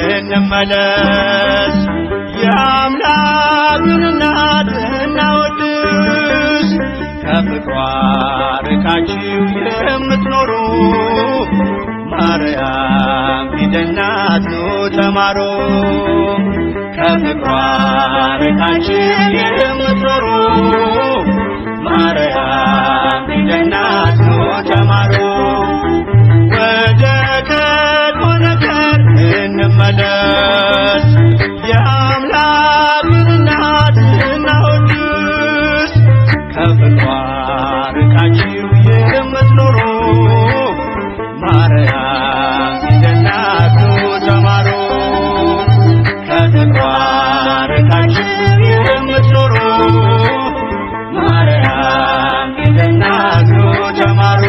እንመለስ የአምላክን እናት እናወድስ ከፍቅሯ ርቃችሁ የምትኖሩ ማርያም ፊደል ናት ኑ ተማሩ ከፍቅሯ ርቃችሁ የምትኖሩ ማርያም ፊደል ናት ኑ ተማሩ ወደ ቀድሞ ነገር እንመለስ የአምላክን እናት እናወድስ ከፍቅሯ ርቃችሁ የምትኖሩ ማርያም ፊደል ናት ኑ ተማሩ ከፍቅሯ ርቃችሁ የምትኖሩ ማርያም ፊደል ናት ኑ ተማሩ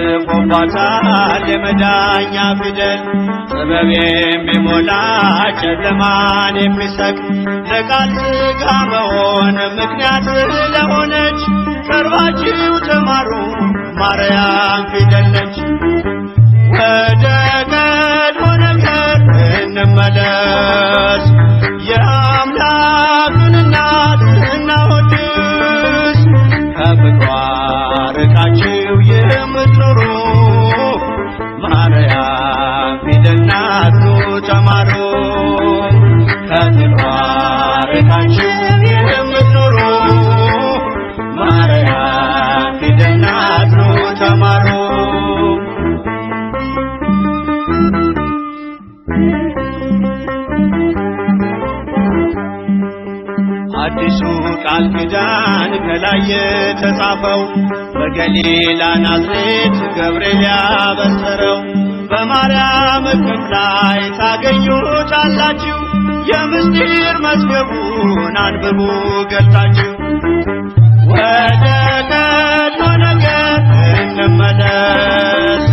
ተጽፎባታል የመዳኛ ፊደል ጥበብ የሚሞላ ጨለማን የሚሰቅ ለቃል ሥጋ መሆን ምክንያት ለሆነች ቀርባችሁ ተማሩ ማርያም ፊደል ነች ወደ ቀድሞ ነገር እንመለስ የአምላክን እናት እናወድስ ከፍቅሯ ርቃችሁ የምትኖሩ ማርያም ፊደል ናት ኑ ተማሩ ከፍቅሯ ርቃችሁ የምትኖሩ ማርያም ፊደል ናት ኑ ተማሩ አዲሱ ቃል ኪዳን ከላይ የተጻፈው በገሊላ ናዝሬት ገብርኤል ያበሰረው በማርያም እቅፍ ላይ ታገኙታላችሁ የምስጢር መዝገቡን አንብቡ ገልጣችሁ ወደ ቀድሞ ነገር እንመለስ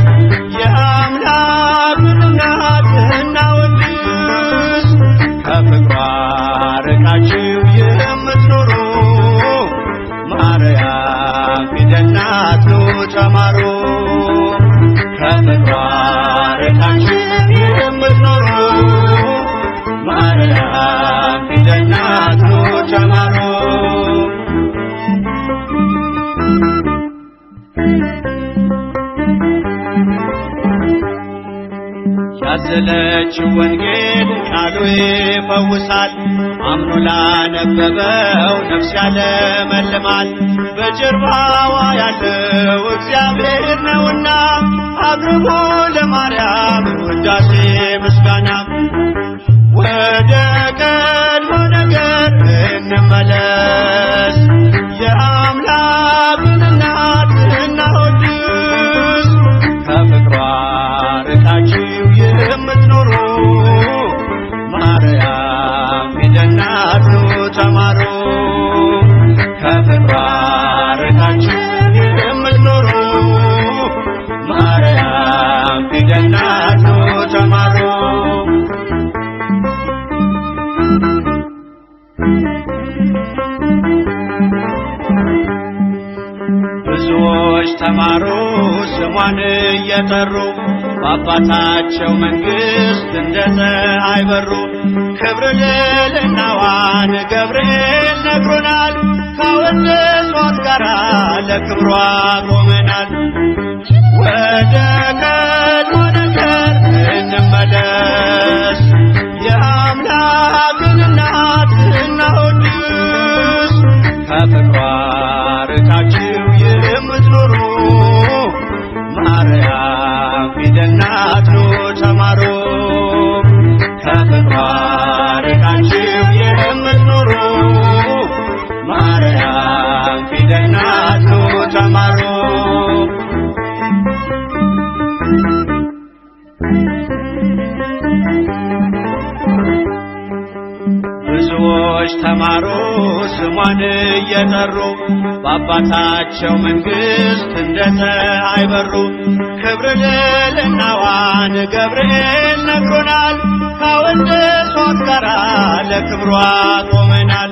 የአምላክን እናት እናወድስ ከፍቅሯ ርቃችሁ የምትኖሩ ማርያም ፊደል ናት ኑ ተማሩ ከፍቅሯ ርቃችሁ የምትኖሩ ማርያም ፊደል ናት ኑ ተማሩ ያዘለችው ወንጌል ቃሉ ይፈውሳል አምኖ ላነበበው ነፍስ ያለመልማል በጀርባዋ ያለው እግዚአብሔር ነውና አቅርቡ ለማርያም ውዳሴ ምስጋና ወደ ቀድሞ ነገር እንመለስ የአምላክን እናት እናወድስ ከፍቅሯ ርቃችሁ የምትኖሩ ማርያም ፊደል ናት ኑ ተማሩ ከፍቅሯ ርቃችሁ የምትኖሩ ማርያም ፊደል ናት ኑ ተማሩ ብዙዎች ተማሩ ስሟን እየጠሩ በአባታቸው መንግሥት እንደ ፀሐይ በሩ ክብር ልዕልናዋን ገብርኤል ነግሮናል ካወደሷት ጋራ ለክብሯ ቆመናል ወደ ቀድሞ ነገር እንመለስ የአምላክን እናት እናወድስ ከፍቅሯ ርቃችሁ የምትኖሩ ማርያም ፊደል ናት ኑ ተማሩ ከፍቅሯ ርቃችሁ የምትኖሩ ተማሩ ስሟን እየጠሩ በአባታቸው መንግሥት እንደ ፀሐይ በሩ። ክብር ልዕልናዋን ገብርኤል ነግሮናል፣ ካወደሷት ጋራ ለክብሯ ቆመናል።